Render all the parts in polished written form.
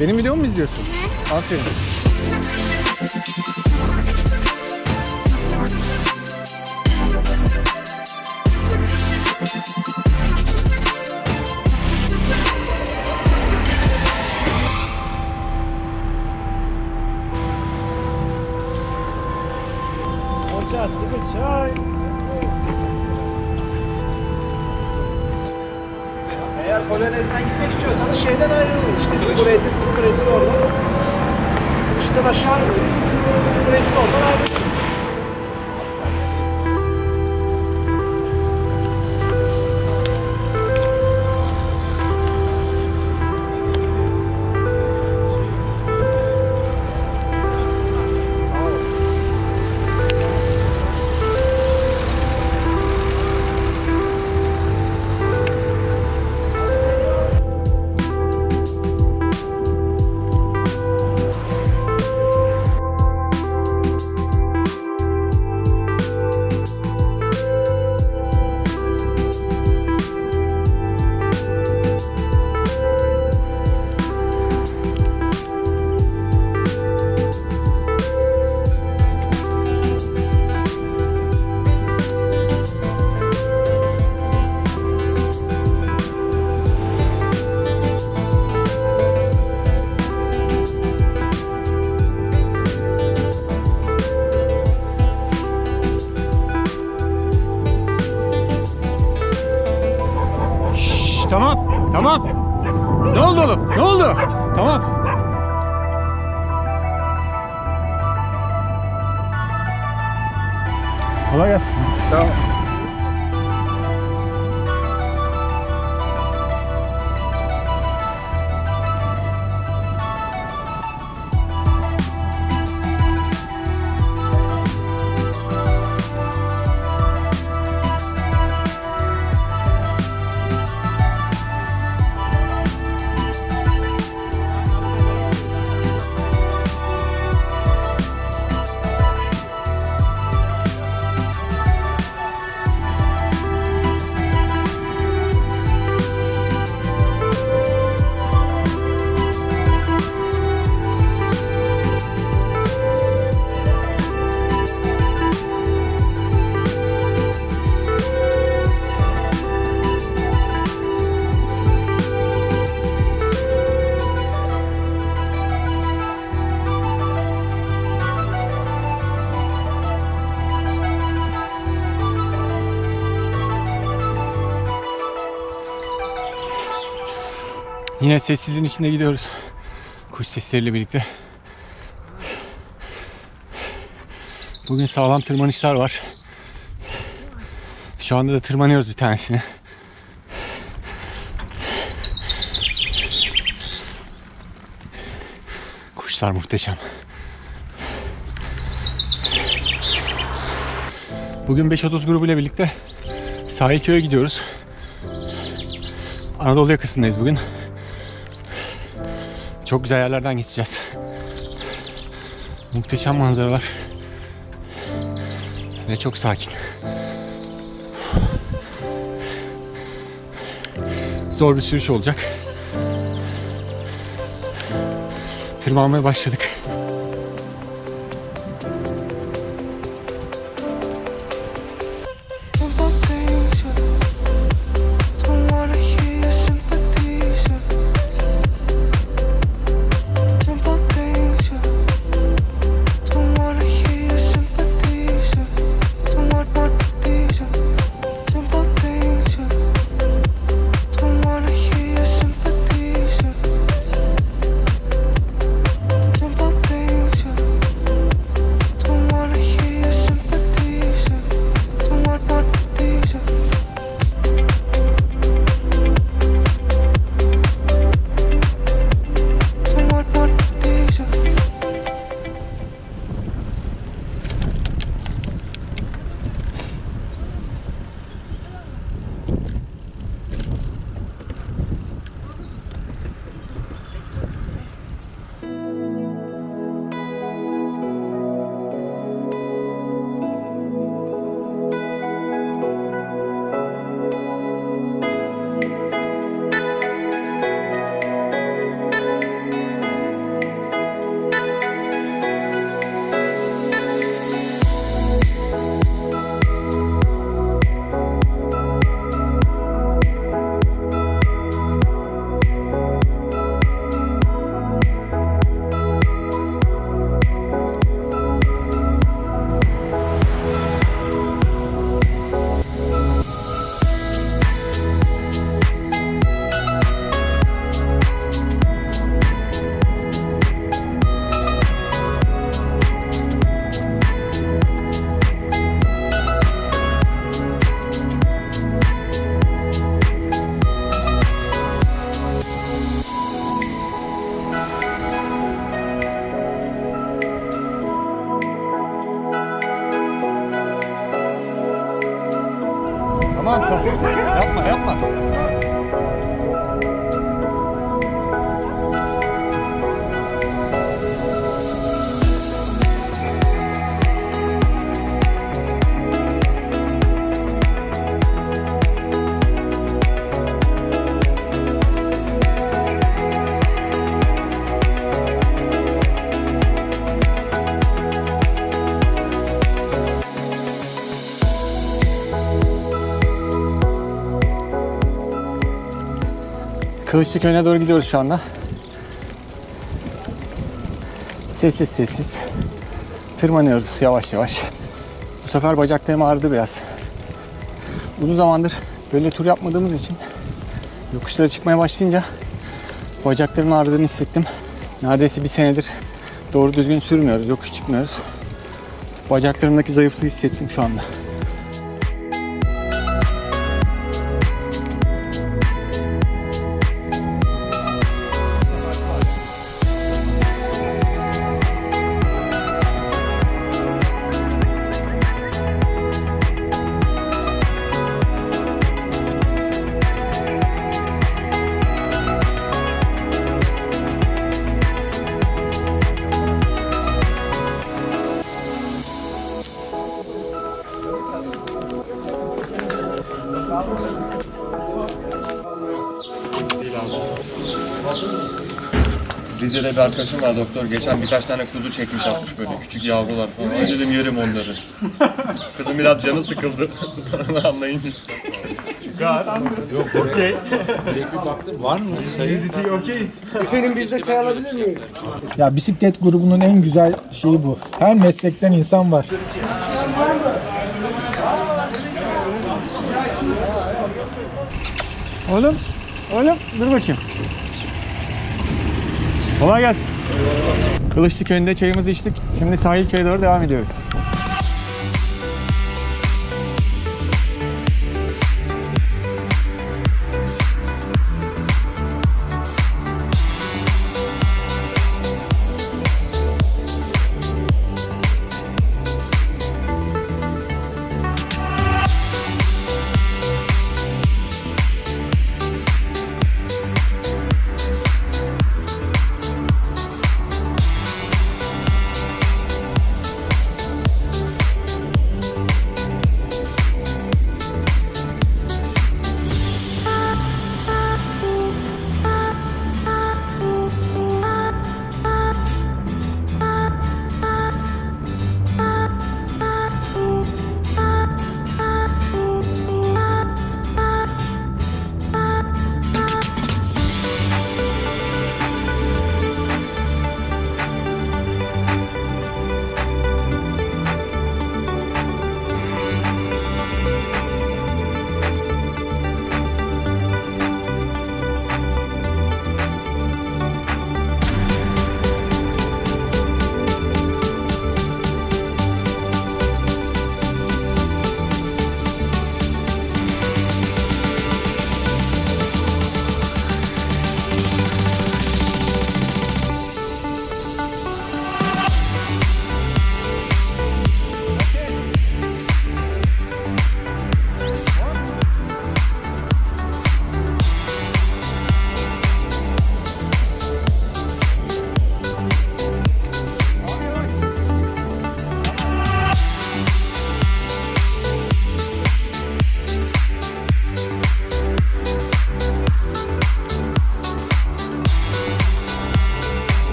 Benim videomu mu izliyorsun? Aferin. Sıkı çay. Eğer Polonez'den gitmek istiyorsanız şeyden ayrılın işte. Turun oradan. İşte aşağı ineriz. Turun oradan ayrılırız. Tamam. Ne oldu oğlum? Ne oldu? Tamam. Kolay gelsin. Tamam. Yine sessizliğin içinde gidiyoruz. Kuş sesleriyle birlikte. Bugün sağlam tırmanışlar var. Şu anda da tırmanıyoruz bir tanesini. Kuşlar muhteşem. Bugün 5.30 grubuyla birlikte Sahilköy'e gidiyoruz. Anadolu yakasındayız bugün. Çok güzel yerlerden geçeceğiz. Muhteşem manzaralar. Ve çok sakin. Zor bir sürüş olacak. Tırmanmaya başladık. Simple things. Tamam. Yapma. Kılıçlıköy'e doğru gidiyoruz şu anda. Sessiz tırmanıyoruz yavaş. Bu sefer bacaklarım ağrıdı biraz. Uzun zamandır böyle tur yapmadığımız için yokuşlara çıkmaya başlayınca bacaklarımın ağrıdığını hissettim. Neredeyse bir senedir doğru düzgün sürmüyoruz, yokuş çıkmıyoruz. Bacaklarımdaki zayıflığı hissettim şu anda. Rize'de bir arkadaşım var doktor. Geçen birkaç tane kuzu çekmiş atmış böyle küçük yavrular falan. Ay dedim yerim onları. Kızım biraz canı sıkıldı. Sonra anlayınca. Yok okey. Var mı? Okeyiz. Efendim biz de çay alabilir miyiz? Ya bisiklet grubunun en güzel şeyi bu. Her meslekten insan var. Oğlum dur bakayım. Kolay gelsin. Kılıçlıköy'ünde çayımızı içtik. Şimdi Sahilköy'e doğru devam ediyoruz.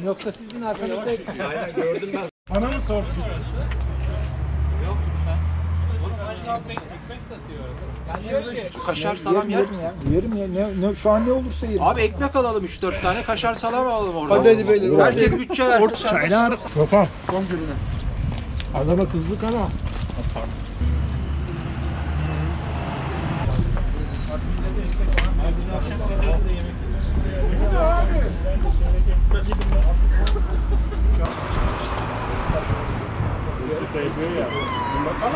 Yoksa sizin arkanızda gördüm ben. Bana mı sordun? Kaşar salam yer misin? Yerim ya. Ne, şu an ne olursa yerim. Abi ekmek alalım 3-4 tane, kaşar salam alalım orada. Hadi beyler. Herkes bütçe versin. Çaylar. Yapam. Son gününe. Adama kızdık ama.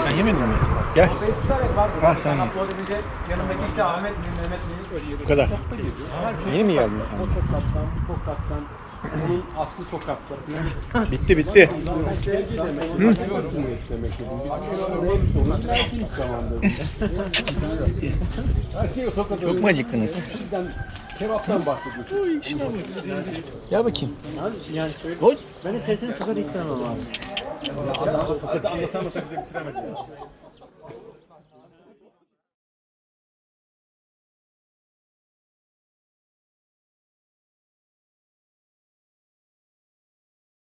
Sen yemedin mi? Gel. Ha sen ye. Yanımdaki işte Ahmet mi, Mehmet mi? Bu kadar. Yeni mi geldin sen? O sokaktan, bu sokaktan, onun aslı sokakları. Bitti bitti. Çok mu acıktınız? Kebaptan bahsediyorsun. Gel bakayım. Ben içerisine tıkar hiç sevmem abi. Tokat'ı anlatamazsın.